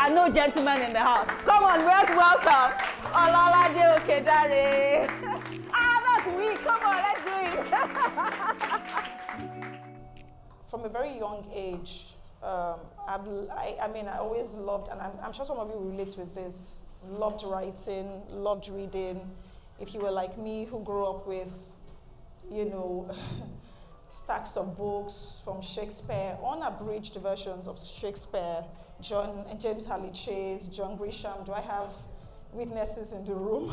are no gentlemen in the house. Come on, let's welcome Ololade Okedare. That's we. Come on, let's do it. From a very young age, I always loved, and I'm sure some of you relate with this, loved writing, loved reading. If you were like me, who grew up with, stacks of books from Shakespeare, unabridged versions of Shakespeare, James Harley Chase, John Grisham. Do I have witnesses in the room?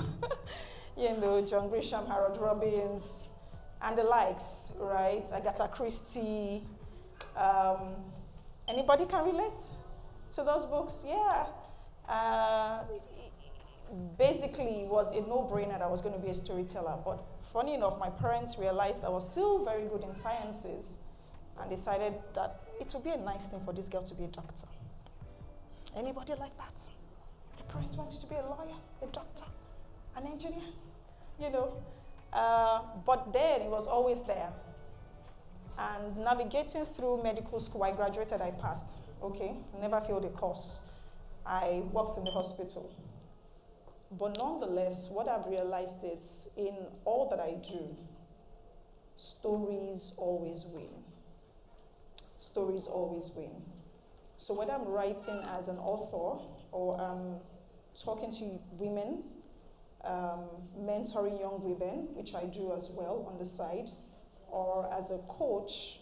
John Grisham, Harold Robbins, and the likes, right? Agatha Christie. Anybody can relate to those books? Yeah. Basically, it was a no-brainer that I was going to be a storyteller. But funny enough, my parents realized I was still very good in sciences and decided that it would be a nice thing for this girl to be a doctor. Anybody like that? Your parents wanted to be a lawyer, a doctor, an engineer, But then it was always there. And navigating through medical school, I graduated, I passed, okay? Never failed a course. I worked in the hospital. But nonetheless, what I've realized is in all that I do, stories always win. Stories always win. So whether I'm writing as an author or I'm talking to women, mentoring young women, which I do as well on the side, or as a coach,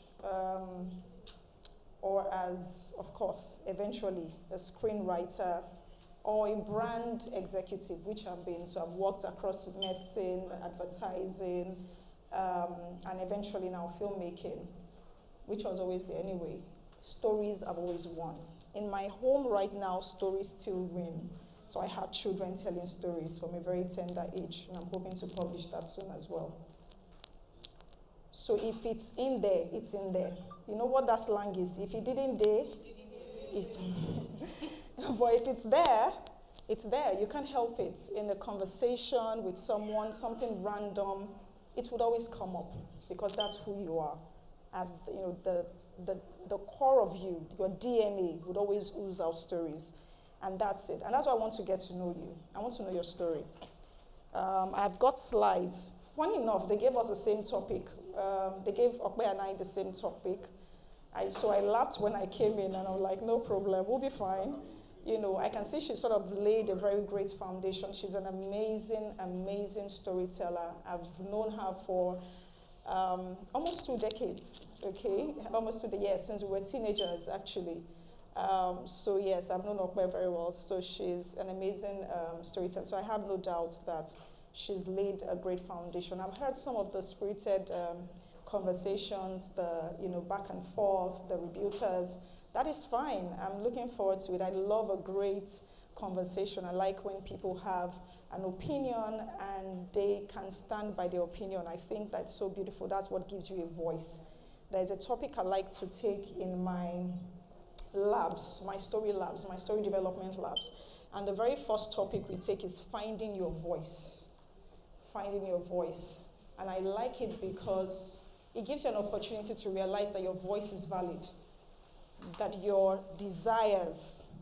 or as, of course, eventually a screenwriter, or a brand executive, which I've been. So I've worked across medicine, advertising, and eventually now filmmaking, which was always there anyway. Stories have always won. In my home right now, stories still win. So I have children telling stories from a very tender age, and I'm hoping to publish that soon as well. So if it's in there, it's in there. You know what that slang is? If it didn't there, but if it's there, it's there. You can't help it. In a conversation with someone, something random, it would always come up because that's who you are. And the core of you, your DNA would always ooze out stories. And that's it. And that's why I want to get to know you. I want to know your story. I've got slides. Funny enough, they gave us the same topic. They gave Okpe and I the same topic. So I laughed when I came in, and I'm like, no problem, we'll be fine. I can see she sort of laid a very great foundation. She's an amazing, amazing storyteller. I've known her for almost 2 decades, okay? Almost 2 years, since we were teenagers, actually. So yes, I've known Okpe very well. So she's an amazing storyteller. So I have no doubts that she's laid a great foundation. I've heard some of the spirited conversations, the back and forth, the rebuters. That is fine. I'm looking forward to it. I love a great conversation. I like when people have an opinion and they can stand by their opinion. I think that's so beautiful. That's what gives you a voice. There's a topic I like to take in my labs, my story development labs. And the very first topic we take is finding your voice. Finding your voice. And I like it because it gives you an opportunity to realize that your voice is valid, that your desires,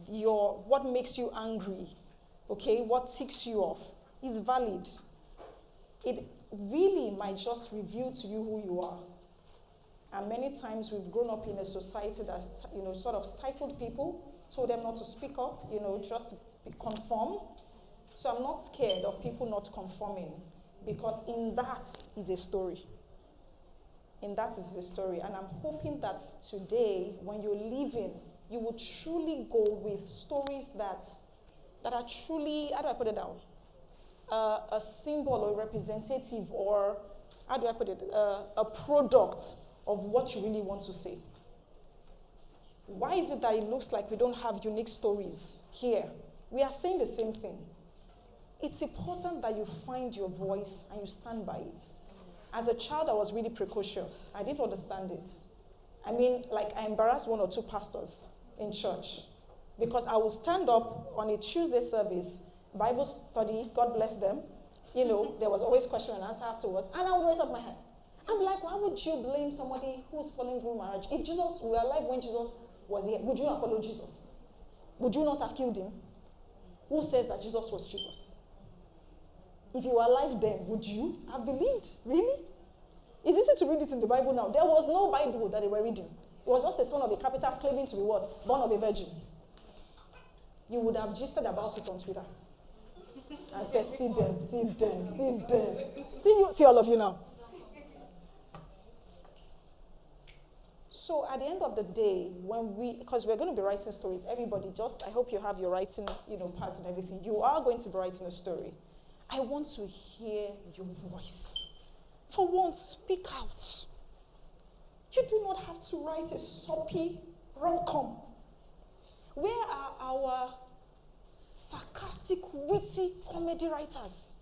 what makes you angry, okay, what ticks you off is valid. It really might just reveal to you who you are. And many times we've grown up in a society that's, sort of stifled people, told them not to speak up, just conform. So I'm not scared of people not conforming, because in that is a story. In that is a story. And I'm hoping that today, when you're leaving, you will truly go with stories that are truly, how do I put it down? A symbol or representative, or how do I put it? A product of what you really want to say. Why is it that it looks like we don't have unique stories here? We are saying the same thing. It's important that you find your voice and you stand by it. As a child, I was really precocious. I didn't understand it. I embarrassed 1 or 2 pastors in church because I would stand up on a Tuesday service, Bible study, God bless them. There was always question and answer afterwards, and I would raise up my hand. I'm like, why would you blame somebody who's falling through marriage? If Jesus were alive when Jesus was here, would you have followed Jesus? would you not have killed him? Who says that Jesus was Jesus? If you were alive then, would you have believed? Really? It's easy to read it in the Bible now. There was no Bible that they were reading. It was just a son of a carpenter claiming to be what? Born of a virgin. You would have gisted about it on Twitter. And said, see them, see them, see them. See all of you now. So at the end of the day, because we're going to be writing stories, everybody I hope you have your writing, parts and everything. You are going to be writing a story. I want to hear your voice. For once, speak out. You do not have to write a soppy rom-com. Where are our sarcastic, witty comedy writers?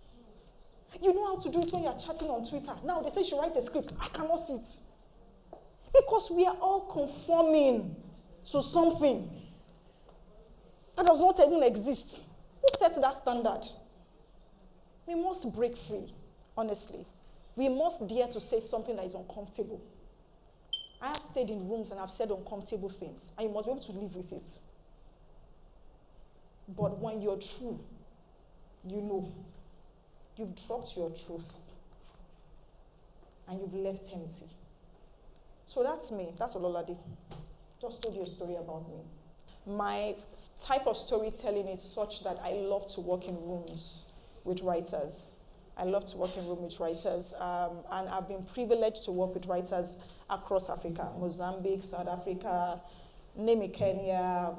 You know how to do it when you're chatting on Twitter. Now they say you should write a script. I cannot see it. Because we are all conforming to something that does not even exist. Who set that standard? We must break free, honestly. We must dare to say something that is uncomfortable. I have stayed in rooms and I've said uncomfortable things, and you must be able to live with it. But when you're true, you know. You've dropped your truth, and you've left empty. So that's me. That's Ololade. Just told you a story about me. My type of storytelling is such that I love to work in rooms with writers. And I've been privileged to work with writers across Africa, Mozambique, South Africa, name it Kenya.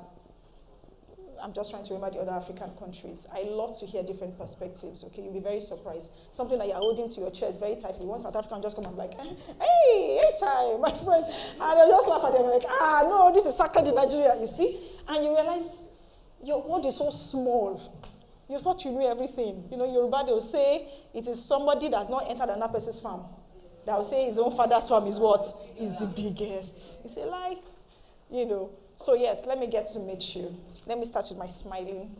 I'm just trying to remember the other African countries. I love to hear different perspectives, okay? You'll be very surprised. Something that you're holding to your chest very tightly. One South African just come and like, hey, chai, my friend. And they'll just laugh at them like, no, this is sacred in Nigeria, you see? And you realize your world is so small. You thought you knew everything. Yoruba, they'll say it is somebody that's not entered another person's farm. They'll say his own father's farm is what? Is the biggest. It's a lie. So yes, let me get to meet you. Let me start with my smiling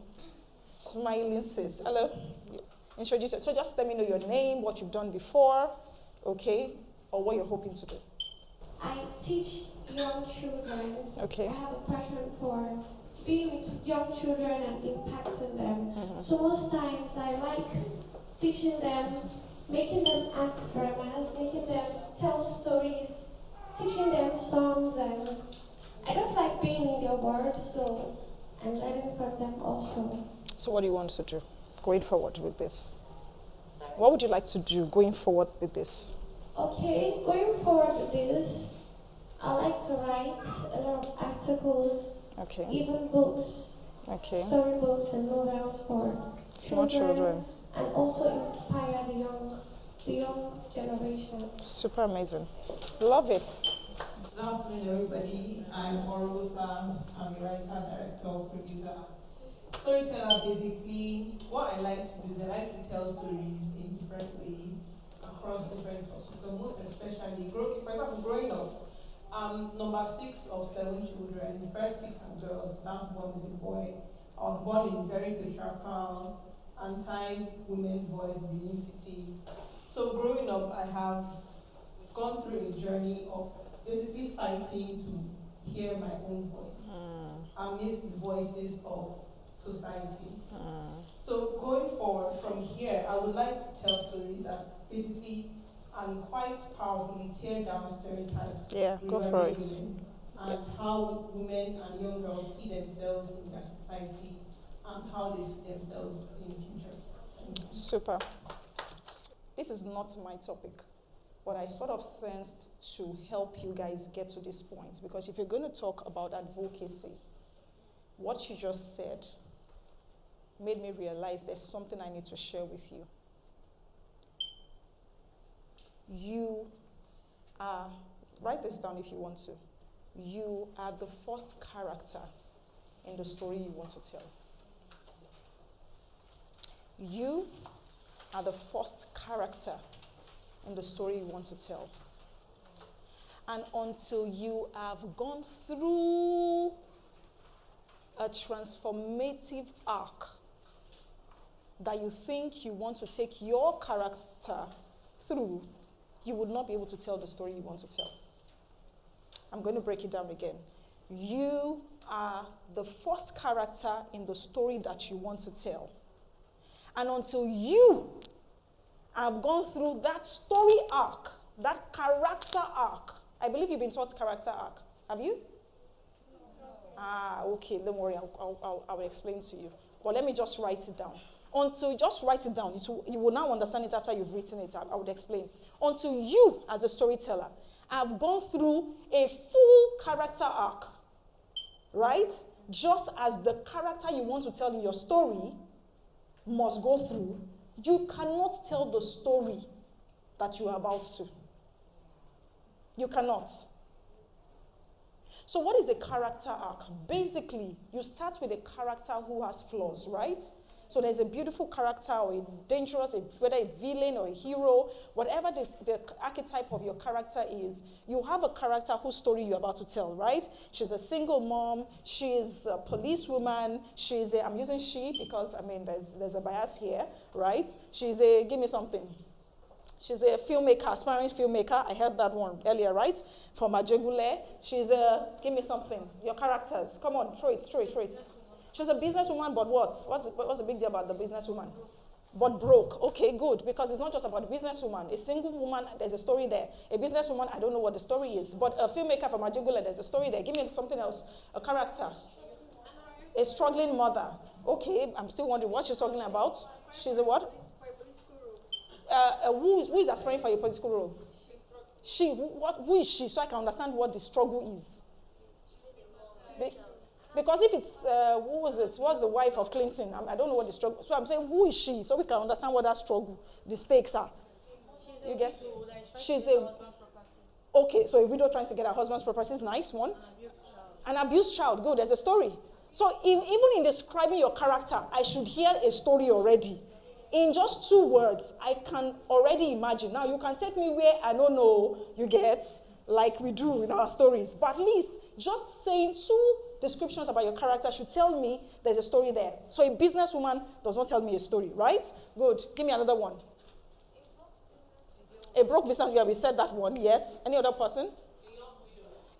sis. Hello. Introduce yourself. So just let me know your name, what you've done before, okay? Or what you're hoping to do. I teach young children. Okay. I have a passion for being with young children and impacting them. Mm-hmm. So most times I like teaching them, making them act dramas, making them tell stories, teaching them songs, and I just like being in their world, and learning from them also. So what do you want to do going forward with this? Sorry? What would you like to do going forward with this? Okay, going forward with this, I like to write a lot of articles, okay, even books, okay, storybooks and novels for small children, and also inspire the young generation. Super amazing. Love it. Good afternoon, everybody. I'm Orosa. I'm a writer, director, producer, storyteller. Basically, what I like to do is I like to tell stories in different ways across different pursuits. So most especially, for example, growing up, I'm number 6 of 7 children. The first 6 are girls. Last born is a boy. I was born in a very patriarchal, anti-women voice Benin City. So growing up, I have gone through a journey of basically fighting to hear my own voice amidst the voices of society. So going forward from here, I would like to tell stories that basically and quite powerfully tear down stereotypes. Yeah, go for it. And how women and young girls see themselves in their society and how they see themselves in the future. Super. This is not my topic, but I sort of sensed to help you guys get to this point, because if you're going to talk about advocacy, what you just said made me realize there's something I need to share with you. You are, write this down if you want to, you are the first character in the story you want to tell. You are the first character in the story you want to tell. And until you have gone through a transformative arc that you think you want to take your character through, you would not be able to tell the story you want to tell. I'm going to break it down again. You are the first character in the story that you want to tell. And until you have gone through that story arc, that character arc, I believe you've been taught character arc. Have you? Okay, don't worry, I will explain to you. But let me just write it down. Until you just write it down, you will now understand it after you've written it. I would explain. Until you, as a storyteller, have gone through a full character arc, right? Just as the character you want to tell in your story must go through, you cannot tell the story that you are about to. You cannot. So what is a character arc? Basically, you start with a character who has flaws, right? So there's a beautiful character or a dangerous, whether a villain or a hero, whatever the archetype of your character is, you have a character whose story you're about to tell, right? She's a single mom, she's a policewoman, I'm using she because, there's a bias here, right? Give me something. She's a filmmaker, aspiring filmmaker. I heard that one earlier, right? From Ajegule. Give me something. Your characters. Come on, throw it. She's a businesswoman, but what? What's the big deal about the businesswoman? But broke. Okay, good. Because it's not just about a businesswoman. A single woman, there's a story there. A businesswoman, I don't know what the story is. But a filmmaker from Ajegule, there's a story there. Give me something else. A character. A struggling mother. Okay, I'm still wondering what she's talking about. She's a what? Who is aspiring for a political role? Who is she? So I can understand what the struggle is. Because if it's, who was it? What's the wife of Clinton? I don't know what the struggle. So I'm saying, who is she? So we can understand what that struggle, the stakes are. You get? Okay, so a widow trying to get her husband's property is nice one. An abused child. Good, there's a story. So even in describing your character, I should hear a story already. In just 2 words, I can already imagine. Now, you can take me where I don't know, you get, like we do in our stories. But at least, just saying 2 descriptions about your character should tell me there's a story there. So a businesswoman does not tell me a story, right? Good. Give me another one. A broke businesswoman, we said that one, yes. Any other person?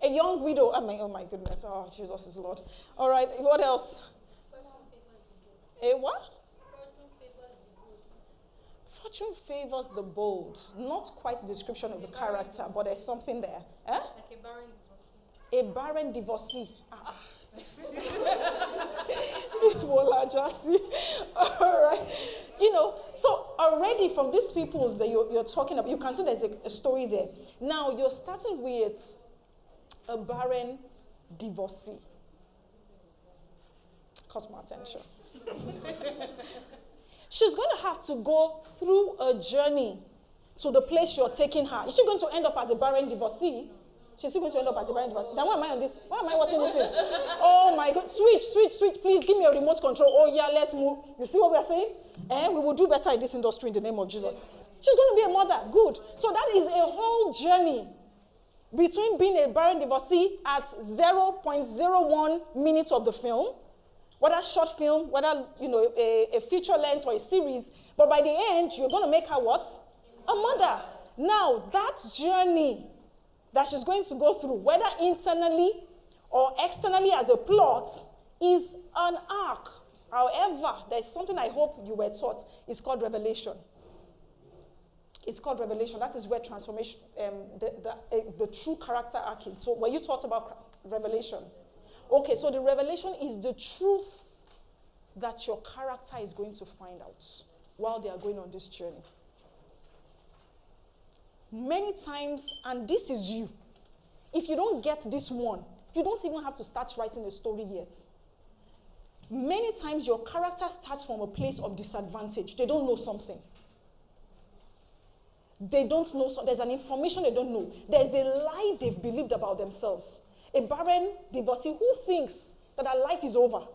A young widow. Oh my goodness. Oh, Jesus is Lord. All right, what else? A what? Fortune favors the bold. Not quite the description of the character, but there's something there. Eh? Like a barren divorcee. All right. So already from these people that you're talking about, you can see there's a story there. Now, you're starting with a barren divorcee. Caught my attention. She's going to have to go through a journey to the place you're taking her. Is she going to end up as a barren divorcee? She's still going to end up as a barren divorcee. Then why am I watching this film? Oh my God. Switch. Please give me a remote control. Oh yeah, let's move. You see what we're saying? We will do better in this industry in the name of Jesus. She's going to be a mother. Good. So that is a whole journey between being a barren divorcee at 0.01 minutes of the film, whether short film, whether, a feature length or a series, but by the end, you're going to make her what? A mother. Now, that journey that she's going to go through, whether internally or externally as a plot, is an arc. However, there's something I hope you were taught. It's called revelation. It's called revelation. That is where transformation, the true character arc is. So were you taught about revelation? Okay, so the revelation is the truth that your character is going to find out while they are going on this journey. Many times, and this is you, if you don't get this one, you don't even have to start writing a story yet. Many times your character starts from a place of disadvantage. They don't know something. They don't know, there's an information they don't know. There's a lie they've believed about themselves. A barren divorcee who thinks that her life is over.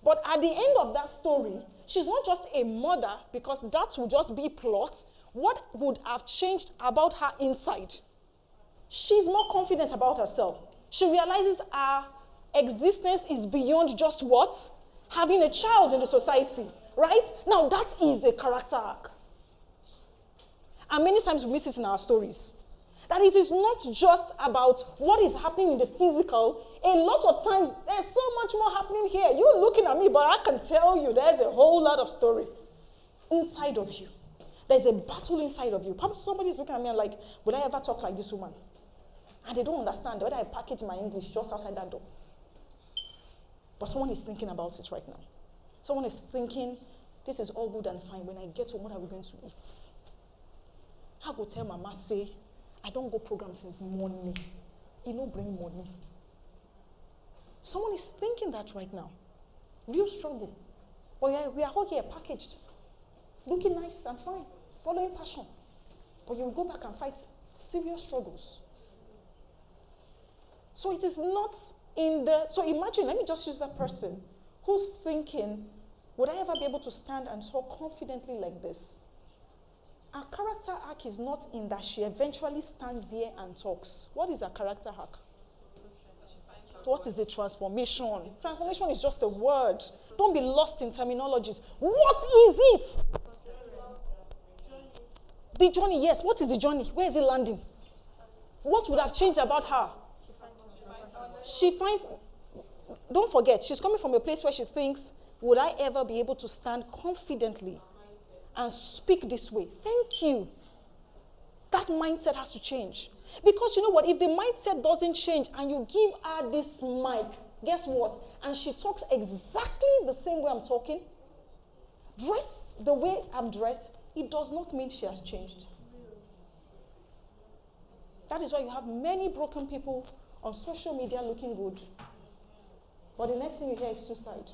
But at the end of that story, she's not just a mother, because that would just be plot. What would have changed about her inside? She's more confident about herself. She realizes her existence is beyond just what? Having a child in the society, right? Now that is a character arc. And many times we miss it in our stories. That it is not just about what is happening in the physical. A lot of times, there's so much more happening here. You're looking at me, but I can tell you there's a whole lot of story inside of you. There's a battle inside of you. Probably somebody's looking at me and like, would I ever talk like this woman? And they don't understand whether I package my English just outside that door. But someone is thinking about it right now. Someone is thinking, this is all good and fine. When I get home, what are we going to eat? I go tell Mama, say, I don't go program since morning. It don't bring money. Someone is thinking that right now. Real struggle. But yeah, we are all here packaged. Looking nice and fine. Following passion. But you will go back and fight serious struggles. So it is not so imagine, let me just use that person who's thinking, would I ever be able to stand and talk confidently like this? Our character arc is not in that she eventually stands here and talks. What is a character arc? What is a transformation? Transformation is just a word. Don't be lost in terminologies. What is it? The journey, yes. What is the journey? Where is it landing? What would have changed about her? She finds, don't forget, she's coming from a place where she thinks, would I ever be able to stand confidently and speak this way? Thank you. That mindset has to change. Because you know what? If the mindset doesn't change and you give her this mic, guess what? And she talks exactly the same way I'm talking, dressed the way I'm dressed, it does not mean she has changed. That is why you have many broken people on social media looking good. But the next thing you hear is suicide.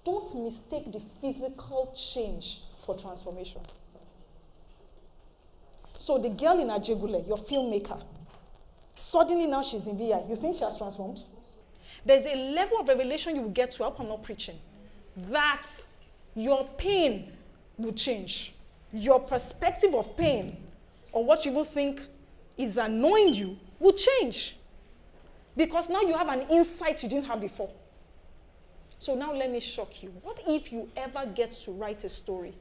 Don't mistake the physical change for transformation. So the girl in Ajegule, your filmmaker, suddenly now she's in VI. You think she has transformed? There's a level of revelation you will get to, I hope I'm not preaching, that your pain will change. Your perspective of pain, or what you will think is annoying you, will change. Because now you have an insight you didn't have before. So now let me shock you. What if you ever get to write a story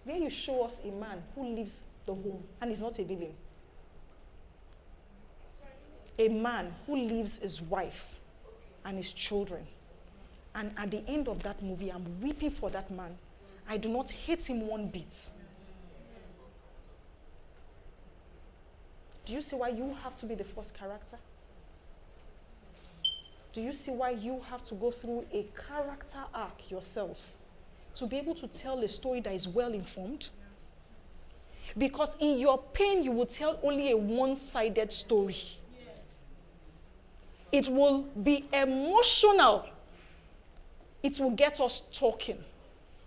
where you show us a man who leaves the home and is not a villain? A man who leaves his wife and his children. And at the end of that movie, I'm weeping for that man. I do not hate him one bit. Do you see why you have to be the first character? Do you see why you have to go through a character arc yourself to be able to tell a story that is well informed? Because in your pain, you will tell only a one-sided story. It will be emotional. It will get us talking.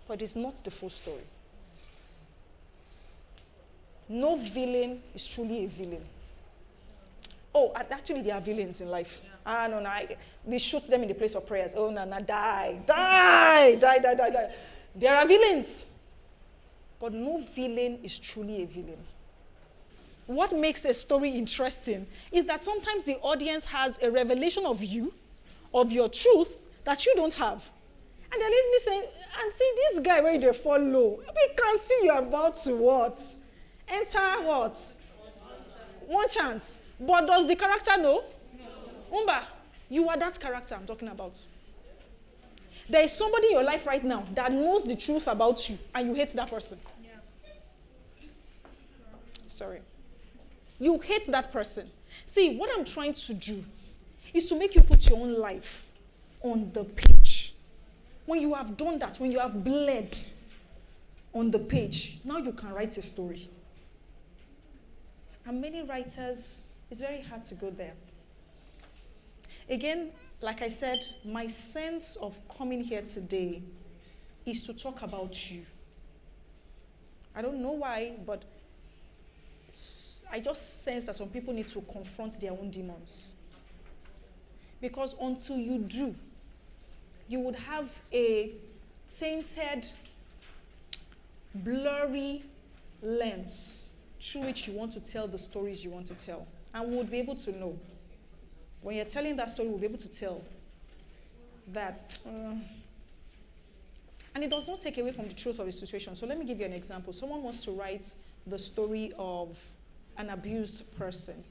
But it's not the full story. No villain is truly a villain. Oh, actually, there are villains in life. No, we shoot them in the place of prayers. Oh, no, die. There are villains. But no villain is truly a villain. What makes a story interesting is that sometimes the audience has a revelation of you, of your truth, that you don't have. And they're listening and see this guy where they follow. We can see you're about to what? Enter what? One chance. But does the character know? Umba, you are that character I'm talking about. There is somebody in your life right now that knows the truth about you and you hate that person. Sorry. You hate that person. See, what I'm trying to do is to make you put your own life on the page. When you have done that, when you have bled on the page, now you can write a story. And many writers, it's very hard to go there. Again, like I said, my sense of coming here today is to talk about you. I don't know why, but I just sense that some people need to confront their own demons. Because until you do, you would have a tainted, blurry lens through which you want to tell the stories you want to tell. And we would be able to know. When you're telling that story, we'll be able to tell that. And it does not take away from the truth of the situation. So let me give you an example. Someone wants to write the story of an abused person.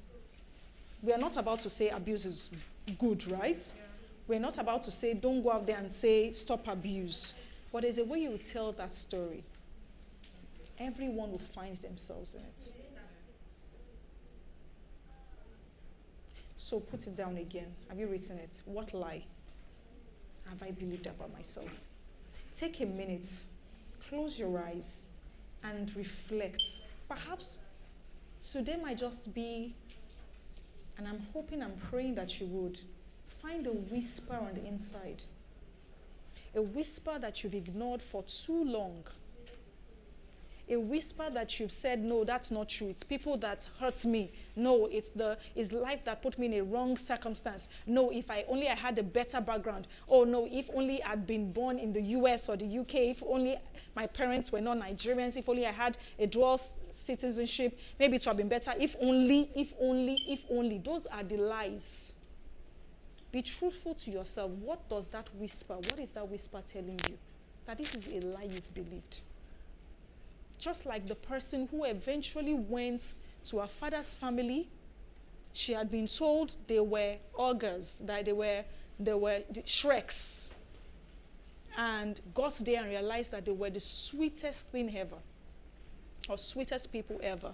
We are not about to say abuse is good, right? Yeah. We're not about to say don't go out there and say stop abuse. But there's a way you will tell that story. Everyone will find themselves in it. So put it down again. Have you written it? What lie have I believed about myself? Take a minute, close your eyes, and reflect. Perhaps today might just be, and I'm hoping, I'm praying that you would, find a whisper on the inside. A whisper that you've ignored for too long. A whisper that you've said, no, that's not true. It's people that hurt me. No, it's life that put me in a wrong circumstance. No, if I had a better background. Oh no, if only I'd been born in the US or the UK, if only my parents were not Nigerians, if only I had a dual citizenship, maybe it would have been better. If only. Those are the lies. Be truthful to yourself. What does that whisper, what is that whisper telling you? That this is a lie you've believed. Just like the person who eventually went to her father's family, she had been told they were ogres, that they were Shreks, and got there and realized that they were the sweetest thing ever, or sweetest people ever.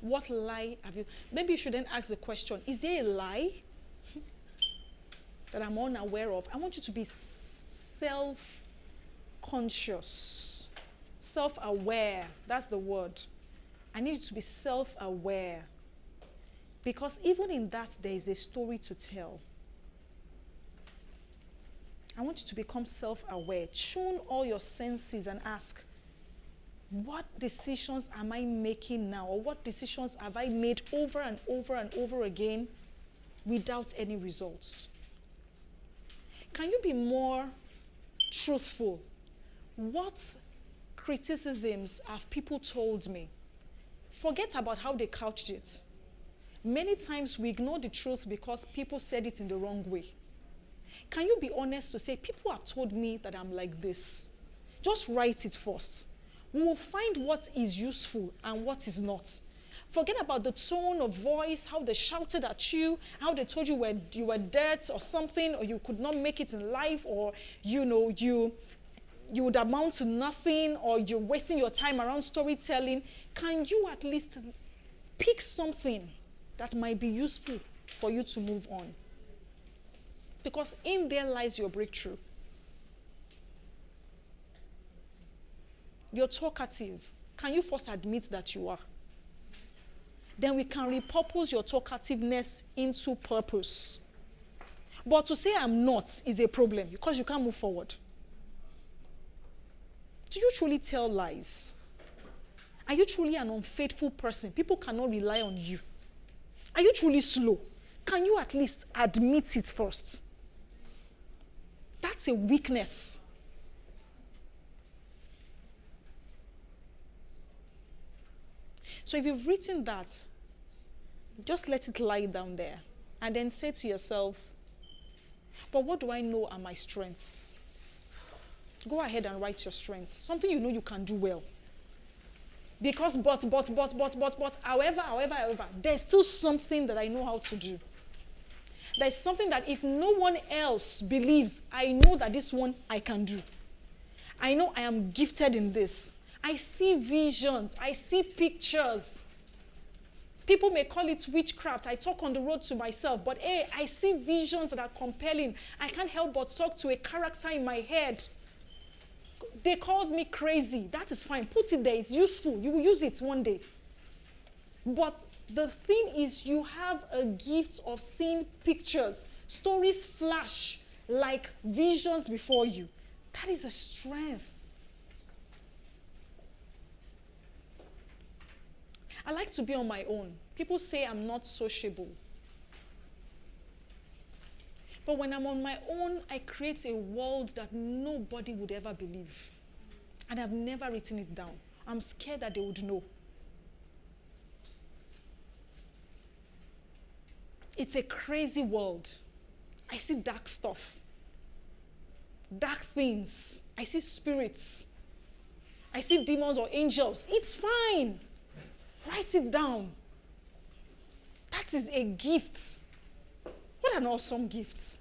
What lie have you? Maybe you should then ask the question, is there a lie that I'm unaware of? I want you to be self-conscious. Self-aware, that's the word. I need you to be self-aware. Because even in that, there is a story to tell. I want you to become self-aware. Tune all your senses and ask, what decisions am I making now? Or what decisions have I made over and over and over again without any results? Can you be more truthful? What criticisms have people told me? Forget about how they couched it. Many times we ignore the truth because people said it in the wrong way. Can you be honest to say, people have told me that I'm like this? Just write it first. We will find what is useful and what is not. Forget about the tone of voice, how they shouted at you, how they told you you were dirt or something, or you could not make it in life, or you would amount to nothing, or you're wasting your time around storytelling. Can you at least pick something that might be useful for you to move on? Because in there lies your breakthrough. You're talkative. Can you first admit that you are? Then we can repurpose your talkativeness into purpose. But to say I'm not is a problem because you can't move forward. Do you truly tell lies? Are you truly an unfaithful person? People cannot rely on you. Are you truly slow? Can you at least admit it first? That's a weakness. So if you've written that, just let it lie down there and then say to yourself, but what do I know are my strengths? Go ahead and write your strengths. Something you know you can do well. Because however, there's still something that I know how to do. There's something that if no one else believes, I know that this one I can do. I know I am gifted in this. I see visions. I see pictures. People may call it witchcraft. I talk on the road to myself. But hey, I see visions that are compelling. I can't help but talk to a character in my head. They called me crazy. That is fine. Put it there. It's useful. You will use it one day. But the thing is, you have a gift of seeing pictures. Stories flash like visions before you. That is a strength. I like to be on my own. People say I'm not sociable. But when I'm on my own, I create a world that nobody would ever believe. And I've never written it down. I'm scared that they would know. It's a crazy world. I see dark stuff. Dark things. I see spirits. I see demons or angels. It's fine. Write it down. That is a gift. What an awesome gift.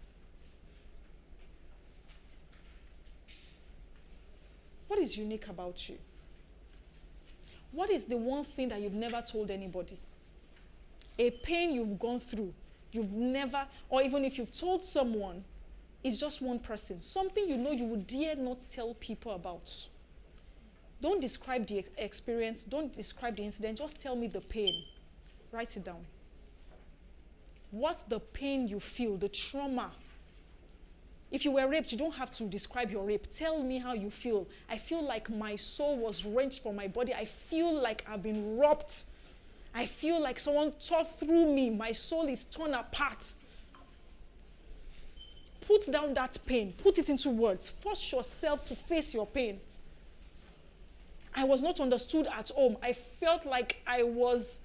What is unique about you? What is the one thing that you've never told anybody? A pain you've gone through, you've never, or even if you've told someone, it's just one person. Something you know you would dare not tell people about. Don't describe the experience, don't describe the incident, just tell me the pain. Write it down. What's the pain you feel, the trauma? If you were raped, you don't have to describe your rape. Tell me how you feel. I feel like my soul was wrenched from my body. I feel like I've been robbed. I feel like someone tore through me. My soul is torn apart. Put down that pain. Put it into words. Force yourself to face your pain. I was not understood at home. I felt like I was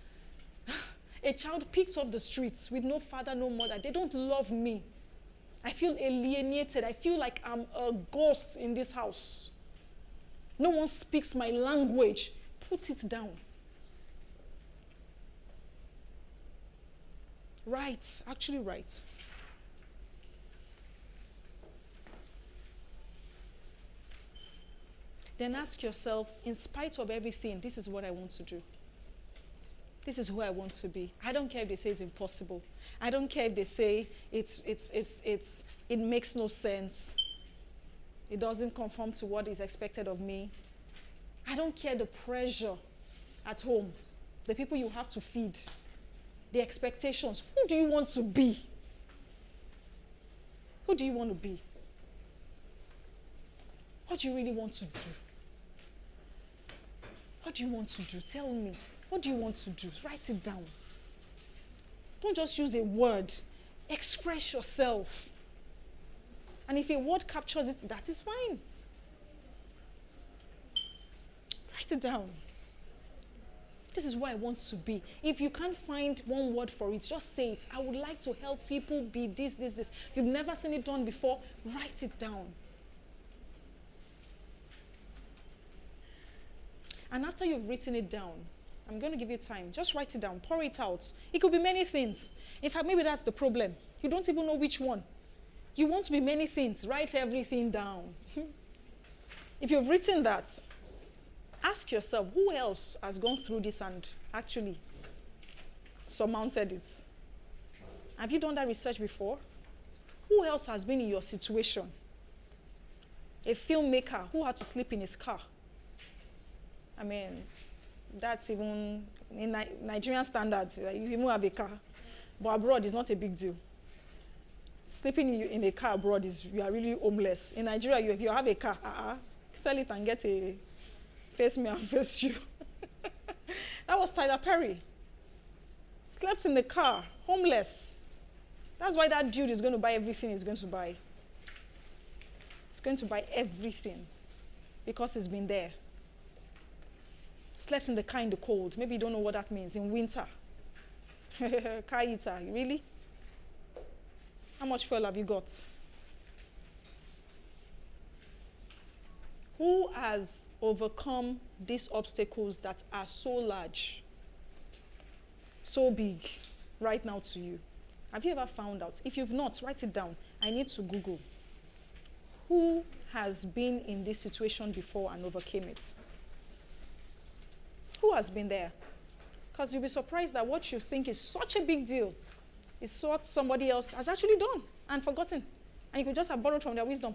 a child picked off the streets with no father, no mother. They don't love me. I feel alienated. I feel like I'm a ghost in this house. No one speaks my language. Put it down. Write. Actually write. Then ask yourself, in spite of everything, this is what I want to do. This is who I want to be. I don't care if they say it's impossible. I don't care if they say it makes no sense. It doesn't conform to what is expected of me. I don't care the pressure at home, the people you have to feed, the expectations. Who do you want to be? Who do you want to be? What do you really want to do? What do you want to do? Tell me. What do you want to do? Write it down. Don't just use a word. Express yourself. And if a word captures it, that is fine. Write it down. This is where I want to be. If you can't find one word for it, just say it. I would like to help people be this, this, this. You've never seen it done before. Write it down. And after you've written it down, I'm going to give you time. Just write it down. Pour it out. It could be many things. In fact, maybe that's the problem. You don't even know which one. You want to be many things. Write everything down. If you've written that, ask yourself, who else has gone through this and actually surmounted it? Have you done that research before? Who else has been in your situation? A filmmaker who had to sleep in his car. I mean, that's even in Nigerian standards. You even have a car. But abroad, it's not a big deal. Sleeping in a car abroad is, you are really homeless. In Nigeria, if you have a car, sell it and get a face me and face you. That was Tyler Perry. Slept in the car, homeless. That's why that dude is going to buy everything he's going to buy. He's going to buy everything because he's been there. Slept in the car in the cold. Maybe you don't know what that means. In winter. Car eater, really? How much fuel have you got? Who has overcome these obstacles that are so large, so big, right now to you? Have you ever found out? If you've not, write it down. I need to Google. Who has been in this situation before and overcame it? Who has been there? Because you'll be surprised that what you think is such a big deal is what somebody else has actually done and forgotten. And you could just have borrowed from their wisdom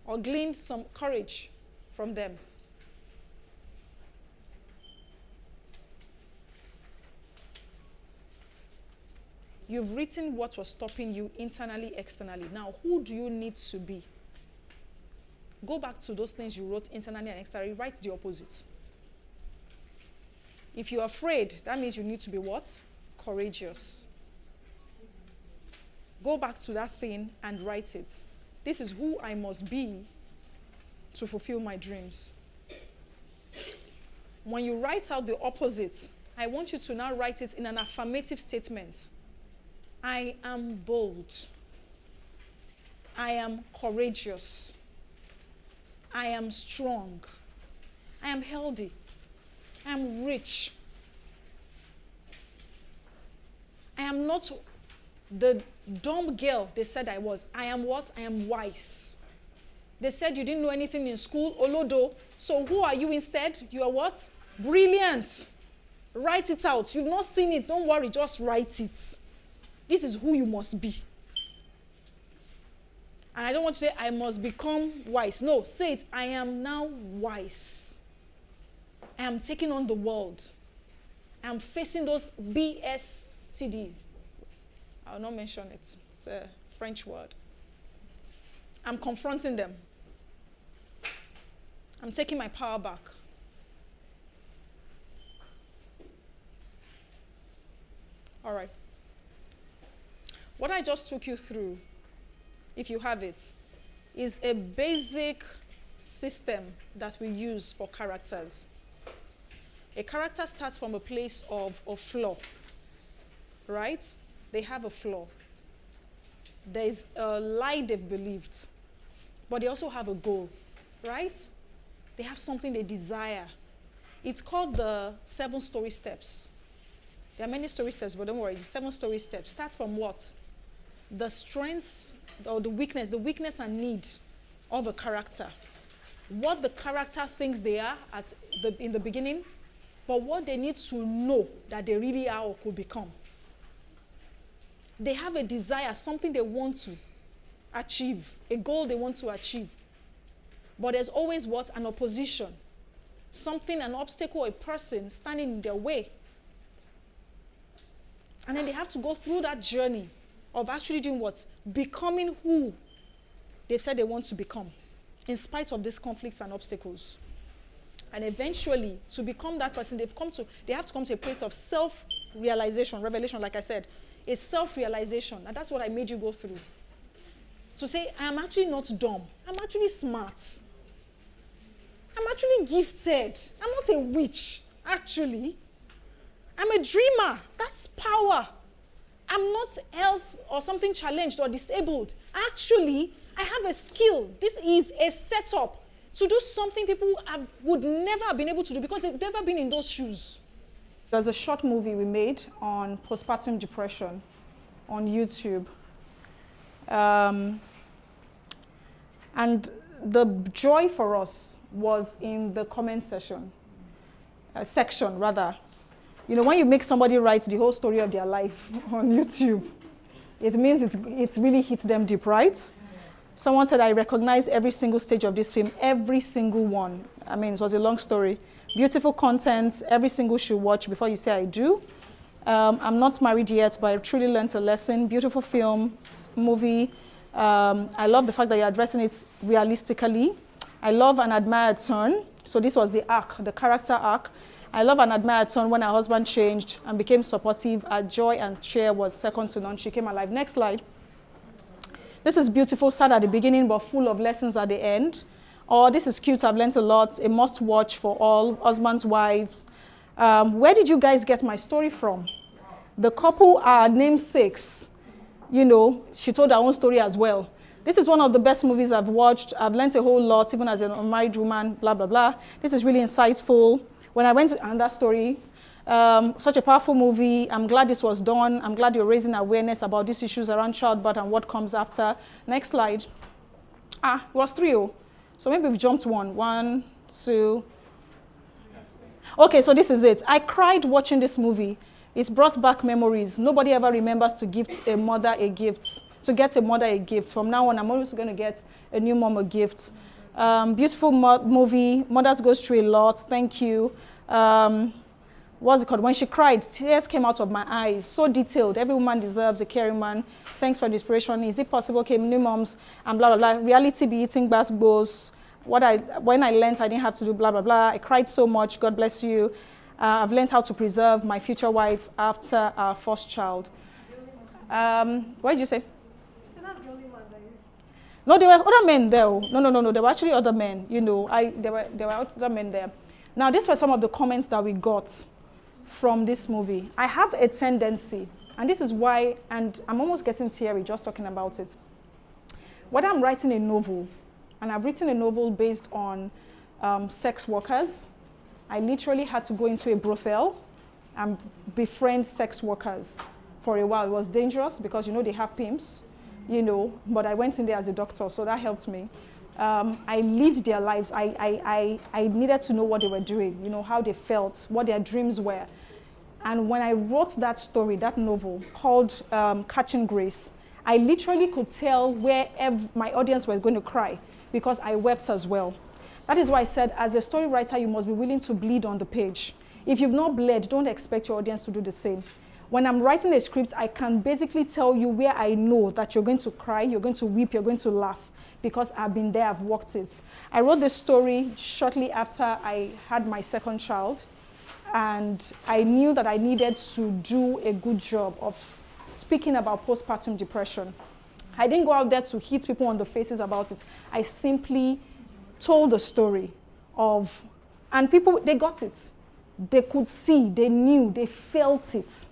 or gleaned some courage from them. You've written what was stopping you internally, externally. Now, who do you need to be? Go back to those things you wrote internally and externally. Write the opposite. If you're afraid, that means you need to be what? Courageous. Go back to that thing and write it. This is who I must be to fulfill my dreams. When you write out the opposite, I want you to now write it in an affirmative statement. I am bold. I am courageous. I am strong. I am healthy. I am rich. I am not the dumb girl they said I was. I am what? I am wise. They said you didn't know anything in school, Olodo. So who are you instead? You are what? Brilliant. Write it out. You've not seen it. Don't worry, just write it. This is who you must be. And I don't want to say I must become wise. No, say it. I am now wise. I am taking on the world. I am facing those BSTD. I will not mention it. It's a French word. I'm confronting them. I'm taking my power back. All right. What I just took you through, if you have it, is a basic system that we use for characters. A character starts from a place of flaw, right? They have a flaw. There's a lie they've believed, but they also have a goal, right? They have something they desire. It's called the 7 story steps. There are many story steps, but don't worry, the 7 story steps start from what? The strengths or the weakness and need of a character. What the character thinks they are in the beginning, but what they need to know that they really are or could become. They have a desire, something they want to achieve, a goal they want to achieve. But there's always what? An opposition. Something, an obstacle, a person standing in their way. And then they have to go through that journey of actually doing what? Becoming who they've said they want to become, in spite of these conflicts and obstacles. And eventually, to become that person, they have to come to a place of self-realization, revelation, like I said, a self-realization. And that's what I made you go through. To say, I am actually not dumb. I'm actually smart. I'm actually gifted. I'm not a witch, actually. I'm a dreamer. That's power. I'm not health or something challenged or disabled. Actually, I have a skill. This is a setup to do something people would never have been able to do because they've never been in those shoes. There's a short movie we made on postpartum depression on YouTube. And the joy for us was in the comment section. You know, when you make somebody write the whole story of their life on YouTube, it means it's really hit them deep, right? Someone said, I recognized every single stage of this film, every single one. I mean, it was a long story. Beautiful content, every single should watch before you say I do. I'm not married yet, but I truly learned a lesson. Beautiful film, movie. I love the fact that you're addressing it realistically. I love and admire a turn. So this was the arc, the character arc. I love and admire a turn when her husband changed and became supportive. Her joy and cheer was second to none. She came alive. Next slide. This is beautiful, sad at the beginning, but full of lessons at the end. Or this is cute, I've learned a lot. A must watch for all husbands, wives. Where did you guys get my story from? The couple are namesakes. You know, she told her own story as well. This is one of the best movies I've watched. I've learned a whole lot, even as an unmarried woman, blah, blah, blah. This is really insightful. When I went to another story, such a powerful movie. I'm glad this was done. I'm glad you're raising awareness about these issues around childbirth and what comes after. Next slide. It was 3-0. So maybe we've jumped one. 1, 2. Okay, so this is it. I cried watching this movie. It brought back memories. Nobody ever remembers to gift a mother a gift. To get a mother a gift. From now on, I'm always going to get a new mom a gift. Beautiful movie. Mothers goes through a lot. Thank you. What's it called? When she cried, tears came out of my eyes. So detailed. Every woman deserves a caring man. Thanks for the inspiration. Is it possible? Okay, new moms and blah, blah, blah. Reality be eating basketballs. When I learned, I didn't have to do blah, blah, blah. I cried so much. God bless you. I've learned how to preserve my future wife after our first child. What did you say? So that's the only one that is. No, there were other men there. No. There were actually other men. You know, there were other men there. Now, these were some of the comments that we got from this movie. I have a tendency, and this is why, and I'm almost getting teary just talking about it. Whether I'm writing a novel, and I've written a novel based on sex workers, I literally had to go into a brothel and befriend sex workers for a while. It was dangerous because, you know, they have pimps, you know, but I went in there as a doctor, so that helped me. I lived their lives. I needed to know what they were doing, you know, how they felt, what their dreams were. And when I wrote that story, that novel called Catching Grace, I literally could tell where my audience was going to cry because I wept as well. That is why I said, as a story writer, you must be willing to bleed on the page. If you've not bled, don't expect your audience to do the same. When I'm writing a script, I can basically tell you where I know that you're going to cry, you're going to weep, you're going to laugh, because I've been there, I've walked it. I wrote this story shortly after I had my second child, and I knew that I needed to do a good job of speaking about postpartum depression. I didn't go out there to hit people on the faces about it. I simply told the story of, and people, they got it. They could see, they knew, they felt it.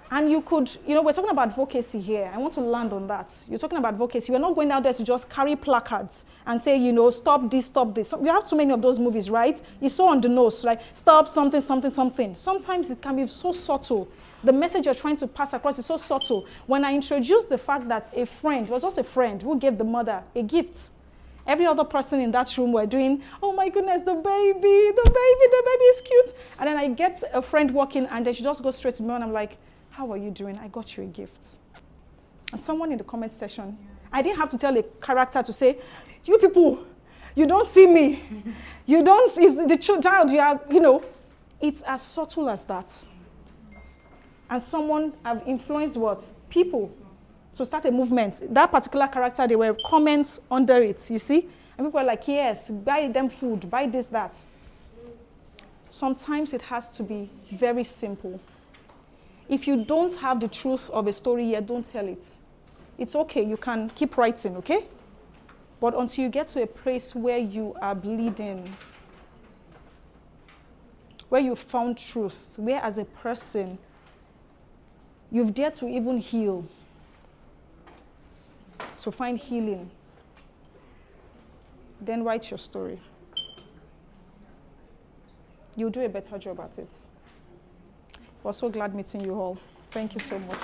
And you could, you know, we're talking about advocacy here. I want to land on that. You're talking about advocacy. We're not going out there to just carry placards and say, you know, stop this, stop this. So we have so many of those movies, right? It's so on the nose, like, stop something, something, something. Sometimes it can be so subtle. The message you're trying to pass across is so subtle. When I introduced the fact that a friend, it was just a friend who gave the mother a gift. Every other person in that room were doing, oh my goodness, the baby is cute. And then I get a friend walking and then she just goes straight to me and I'm like, how are you doing? I got you a gift. And someone in the comment section, I didn't have to tell a character to say, you people, you don't see me. You don't, it's the child, you are, you know. It's as subtle as that. And someone have influenced what? People to start a movement. That particular character, there were comments under it, you see? And people were like, yes, buy them food, buy this, that. Sometimes it has to be very simple. If you don't have the truth of a story yet, don't tell it. It's okay, you can keep writing, okay? But until you get to a place where you are bleeding, where you found truth, where as a person, you've dared to even heal, to find healing, then write your story. You'll do a better job at it. We're so glad meeting you all. Thank you so much.